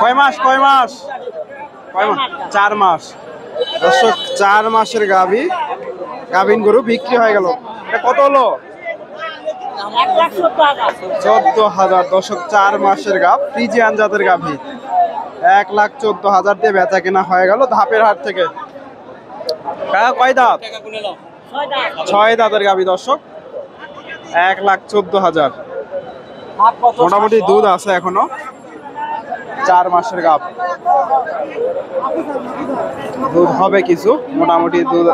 কয় মাস 4 মাস দর্শক, 4 মাসের গাভিন গরু বিক্রি হয়ে গেল। এটা কত হলো? 14,000 দর্শক, 4 মাসের গাভ, ফ্রিজিয়ান জাতের গাভী। 1,14,000 দিয়ে বেচা কেনা হয়ে গেল ধাপের হাট থেকে। কয় দাঁত? 6 দাঁতের গাভী দর্শক, 1,14,000। মোটামুটি দুধ আছে এখনো, 4 মাসের গাভ, দুধ হবে কিছু, মোটামুটি দুধ।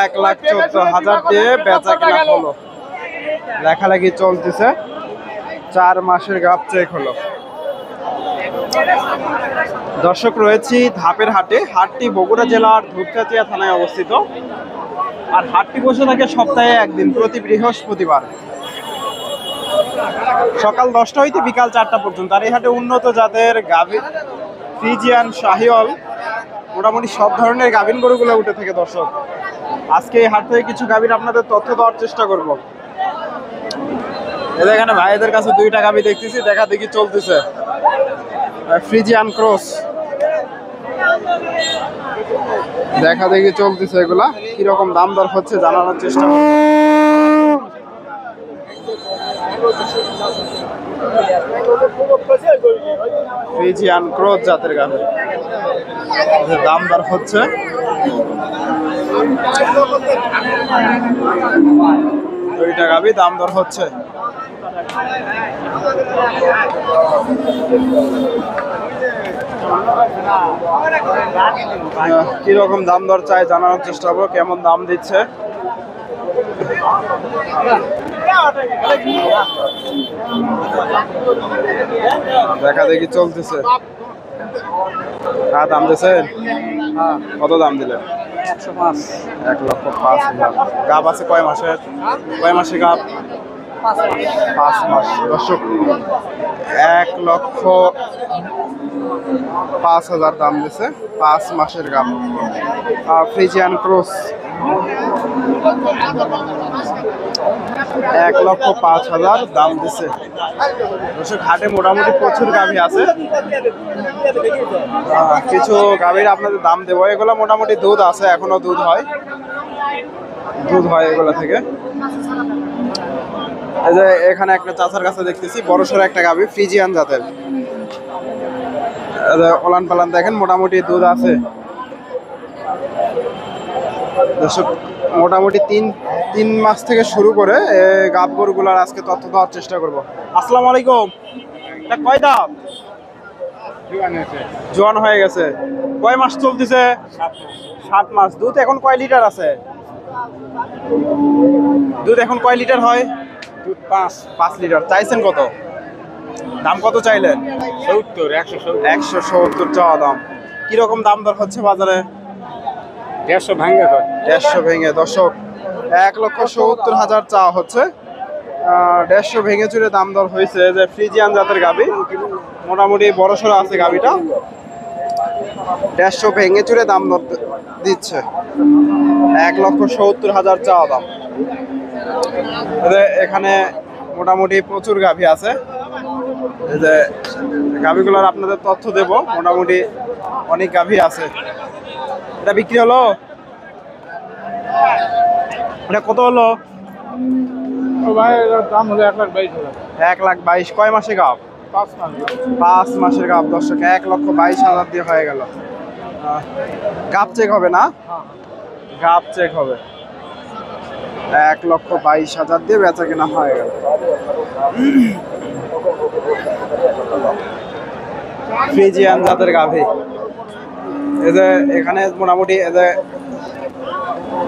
1,14,000 দিয়ে বেচা কেনা হলো, লেখালেখি চলতেছে। 4 মাসের গাভ চেক হলো। দর্শক, রয়েছি ধাপের হাটে। হাটটি বগুড়া জেলার ধূপচাচিয়া থানায় অবস্থিত। আর হাটটি বসে থাকে সপ্তাহে একদিন, প্রতি বৃহস্পতিবার সকাল 10টা হইতে বিকাল 4টা পর্যন্ত। আর এই হাটে উন্নত জাতের গাভী, ফ্রিজিয়ান, শাহিওয়াল, মোটামুটি সব ধরনের গাভীন গরুগুলো উঠে থাকে। দর্শক, আজকে এই হাট থেকে কিছু গাভীর আপনাদের তথ্য দেওয়ার চেষ্টা করব। এখানে ভাইদের কাছে 2টা গাভী দেখতেছি, দেখা দেখি চলতেছে। ফ্রিজিয়ান ক্রস দেখা দেখি চলতেছে। এগুলা কিরকম দাম দর হচ্ছে জানানোর চেষ্টা করব। ফ্রিজিয়ান ক্রস জাতের গাভী, দাম দর হচ্ছে। দুইটা গাভী দাম দর হচ্ছে। কিরকম দাম দর চাই জানানোর চেষ্টা করবো, কেমন দাম দিচ্ছে। দেখা দেখি চলতেছে। দাম দিয়েছেন? কত দাম দিলেন? 1,05,000। গাভ আছে কয় মাসের? গাভ 5 মাস। দর্শক, 1,05,000 দাম দিছে, 5 মাসের গাভ, ফ্রিজিয়ান ক্রস। 1,05,000 দাম দিছে। দর্শক, হাটে মোটামুটি প্রচুর গাভী আছে, কিছু গাভীর আপনাদের দাম দেবো। এগুলো মোটামুটি দুধ আছে, এখনো দুধ হয় এগুলো থেকে। এই যে এখানে একটা চাচার কাছে দেখতেছি বড়সড় একটা গাভী, ফ্রিজিয়ান জাতের। ওলান পালান দেখেন, মোটামুটি দুধ আছে। দর্শক, মোটামুটি তিন মাস থেকে শুরু করে গাভ গরুগুলার আজকে তথ্য দেওয়ার চেষ্টা করব। আসসালামু আলাইকুম। এটা কয় দাম? জোয়ান হয়ে গেছে। কয় মাস চলতেছে? 7 মাস। দুধ এখন কয় লিটার আছে? দুধ এখন কয় লিটার হয়? 5 লিটার। চাইছেন কত? দাম কত চাইলেন? 170 চাওয়া দাম। কিরকম দাম দর হচ্ছে বাজারে? 150 ভেঙে। দর্শক, 1,70,000 চাওয়া হচ্ছে। 150 ভেঙে চুরে দাম দর হয়েছে। যে ফ্রিজিয়ান জাতের গাভী, মোটামুটি বড়সড় আছে গাভীটা। 150 ভেঙে চুরে দাম দর দিচ্ছে। 1,70,000 চাওয়া দাম। এখানে মোটামুটি প্রচুর গাভী আছে। এই যে গাভীগুলোর আপনাদের তথ্য দেব, মোটামুটি অনেক গাভী আছে। এটা বিক্রি হলো? এটা কত হলো? দাম হলো 1,22,000। 1,22,000। কয় মাসে গাভ? 5 মাসের গাভ। দর্শক, 1,22,000 দিয়ে হয়ে গেল। গাভ চেক হবে না? গাভ চেক হবে। 1,22,000 দিয়ে বেচা কেনা হয়ে গেল। ফ্রিজিয়ান জাতের গাভী। এই যে এখানে মোটামুটি এই যে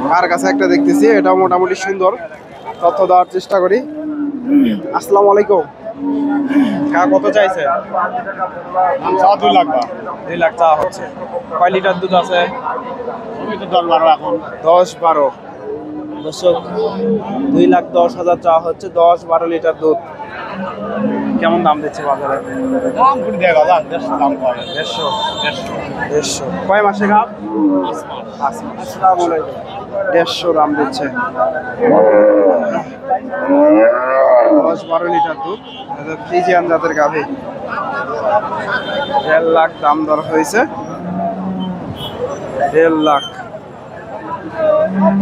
কার কাছে একটা দেখতেছি, এটাও মোটামুটি সুন্দর, তথ্য দেওয়ার চেষ্টা করি। আসসালামু আলাইকুম। কত চাইছে? 2 লাখ চাওয়া হচ্ছে। কয় লিটার দুধ আছে? 10-12। দর্শক, 2,10,000 চাওয়া হচ্ছে, 10-12 লিটার দুধ। কেমন দাম দিচ্ছে বাজারে? 150। কয় মাসে গাভ? 5 মাস। আসসালামু আলাইকুম। 150 দাম দিচ্ছে। 10-12 লিটার দুধ, ফ্রিজিয়ান জাতের গাভী। 1.5 লাখ দাম দর হয়েছে, 1.5 লাখ।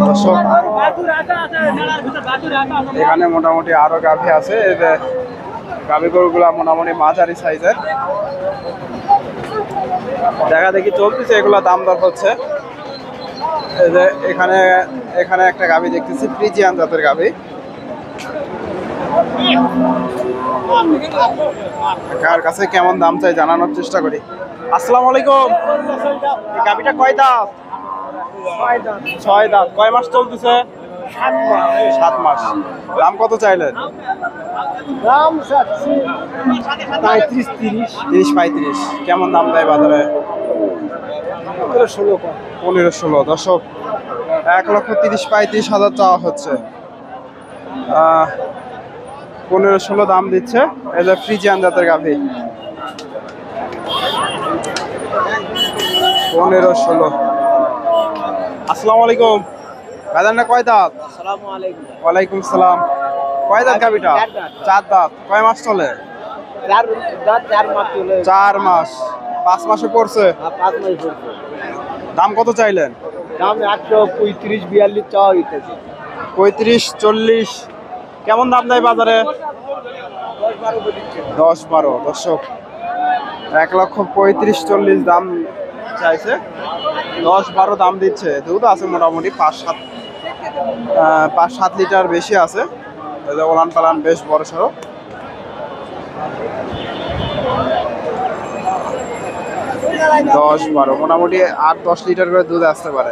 দর্শক এখানে মোটামুটি আরো গাভী আছে। এই যে গাভী গরুগুলা মোটামুটি মাঝারি সাইজের, দেখা দেখি চলতেছে, এগুলা দাম দর হচ্ছে। এই যে এখানে একটা গাভী দেখতেছি, ফ্রিজিয়ান জাতের গাভী। কার কাছে কেমন দাম চাই জানানোর চেষ্টা করি। আসসালামু আলাইকুম। গাভীটা কয় দাঁত? 6 দাঁত। কয় মাস চলতেছে? 7 মাস। দাম কত চাইলেন? দাম 35-30। কেমন দাম দেয় বাজারে? 15-16। 15-16। দর্শক 1,30,35,000 চাওয়া হচ্ছে। 15-16 দাম দিচ্ছে। এই যে ফ্রিজিয়ান জাতের গাভী, 15-16। আসসালামু আলাইকুম। বাজার না কয় দাঁত? আসসালামু আলাইকুম। ওয়ালাইকুম সালাম। কয় দাঁত গাভীটা? 4 দাঁত। কয় মাস চলে? 4 মাস চলে। 4 মাস। 5 মাসে পড়ছে। 5 মাস পড়ছে। দাম কত চাইলেন? দাম 135-42 চাওয়া হইতেছে। 35-40। কেমন দাম দেয় বাজারে? 10-12। দর্শক 1,35,40 দাম চাইছে, 10-12 দাম দিচ্ছে। দুধ আছে মোটামুটি 5-7 লিটার বেশি আছে। ওলান পালান বেশ বড় সড়ো। দশ 12 মোটামুটি 8-10 লিটার করে দুধ আসতে পারে।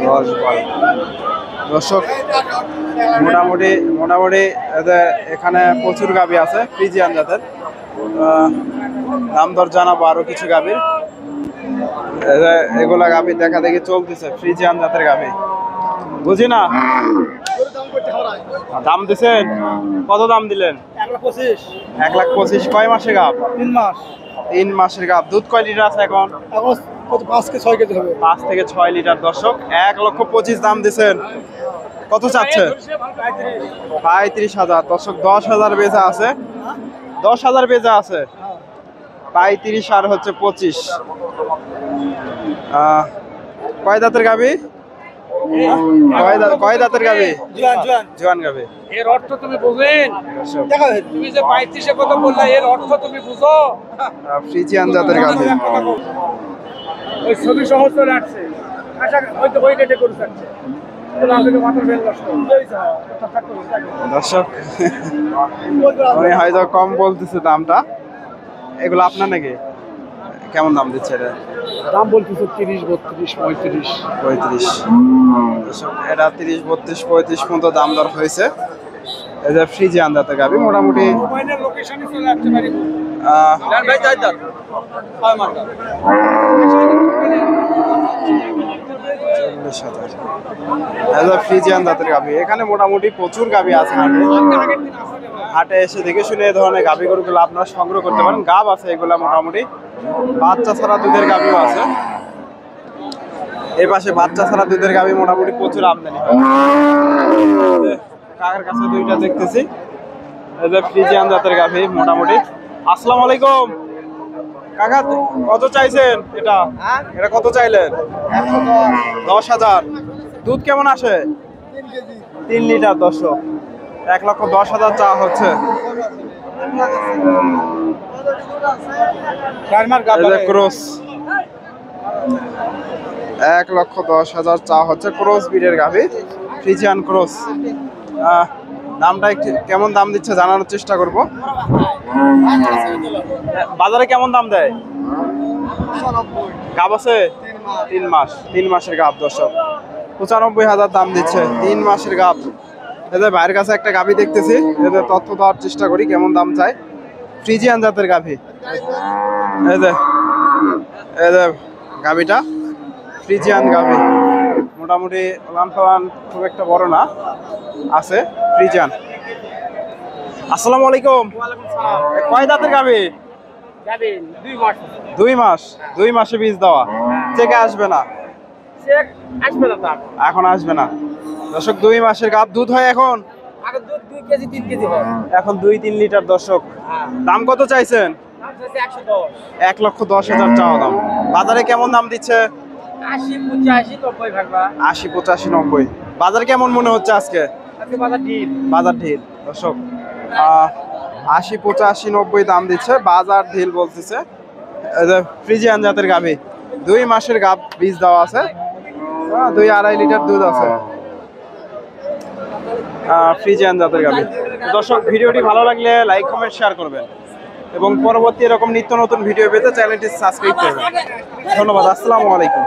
10-12। দর্শক মোটামুটি এখানে প্রচুর গাভী আছে ফ্রিজিয়ান জাতের। দাম দর জানাবো আরো কিছু গাভীর। এগুলা গাভী দেখা দেখি চলতেছে, ফ্রিজিয়ান জাতের গাভী। বুঝি না দাম দিছেন? কত দাম দিলেন? 1,25,000। কয় মাসে গাভ? 3 মাস। 3 মাসের গাভ। দুধ কয় লিটার আছে এখন? 5-6 কেজি হবে। 5 থেকে 6 লিটার। দর্শক 1,25,000 দাম দিছেন। কত চাচ্ছে? 35,000। দর্শক 10,000 বেচা আছে, 10,000 বেচা আছে। 35 আর হচ্ছে 25। কয় দাঁতের গাভী? কয় দাঁতের গাভী? জোয়ান গাভী। এর অর্থ তুমি বুঝেন? তুমি যে 35 কথা বললা, এর অর্থ তুমি বুঝো? ফ্রিজিয়ান জাতের গাভী। ওই ছবি সহজ করে আসছে, আশা হয়তো ওই রেটে করে থাকছে। দর্শক উনি হয়তো কম বলতেছে দামটা। এগুলো আপনার নাকি? কেমন দাম দিচ্ছে এটা? দাম বলতেছে 30, 32, 35। 35। দর্শক এটা 30, 32, 35 পর্যন্ত দাম দর হয়েছে। এই যে ফ্রিজিয়ান জাতের গাভী মোটামুটি লোকেশনে চলে আসতে পারি। ফ্রিজিয়ান জাতের গাভী। এখানে মোটামুটি প্রচুর গাভী আছে হাটে এসে দেখে শুনে এই ধরনের গাভী গরুগুলো আপনারা সংগ্রহ করতে পারেন। গাভ আছে এগুলা মোটামুটি, বাচ্চা ছাড়া দুধের গাভীও আছে। এই পাশে বাচ্চা ছাড়া দুধের গাভী মোটামুটি প্রচুর আমদানি হয়। কাকার কাছে দুইটা দেখতেছি, এই যে ফ্রিজিয়ান জাতের গাভী মোটামুটি। আসসালামু আলাইকুম কাকা, কত চাইছেন এটা? এটা কত চাইলেন? 10,000। দুধ কেমন আসে? 3 লিটার। দর্শক 1,10,000 চাওয়া হচ্ছে। ক্রস 1,10,000 চাওয়া হচ্ছে। ক্রস ব্রিডের গাভী, ফ্রিজিয়ান ক্রস। দামটা একটু কেমন দাম দিচ্ছে জানানোর চেষ্টা করব। বাজারে কেমন দাম দেয়? গাব আছে 3 মাস। 3 মাসের গাব। দর্শক 95,000 দাম দিচ্ছে, 3 মাসের গাব। এদের ভাইয়ের কাছে একটা গাভী দেখতেছি, এদের তথ্য দেওয়ার চেষ্টা করি কেমন দাম চাই। ফ্রিজিয়ান জাতের গাভী। এদের গাভীটা ফ্রিজিয়ান গাভী, মোটামুটি লান ফালান খুব একটা বড় না, আছে ফ্রিজিয়ান। আসসালামু আলাইকুম। কয় দাঁতের গাভী? 2 মাস। 2 মাস। 2 মাসে বীজ দেওয়া, চেকে আসবে না। চেক আসবে না তার। এখন আসবে না। দর্শক 2 মাসের গাব দুধ হয় এখন? আগে দুধ 2 কেজি 3 কেজি হয়। এখন 2-3 লিটার। দর্শক হ্যাঁ। দাম কত চাইছেন? দাম চাইছে 110। 1,10,000 চাওয়া দাম। বাজারে কেমন দাম দিচ্ছে? 80 85 90 ভাগবা। 80, 85, 90। বাজার কেমন মনে হচ্ছে আজকে? আজকে বাজার ঢিল। বাজার ঢিল। দর্শক 80, 85, 90 দাম দিচ্ছে, বাজার ঢিল বলতেছে। এই যে ফ্রিজিয়ান জাতের গাভী, 2 মাসের গাব, বীজ দেওয়া আছে, 2-2.5 লিটার দুধ আছে। ফ্রিজিয়ান জাতের গাভী। দর্শক ভিডিওটি ভালো লাগলে লাইক কমেন্ট শেয়ার করবেন এবং পরবর্তী এরকম নিত্য নতুন ভিডিও পেতে চ্যানেলটি সাবস্ক্রাইব করবেন। ধন্যবাদ। আসসালামু আলাইকুম।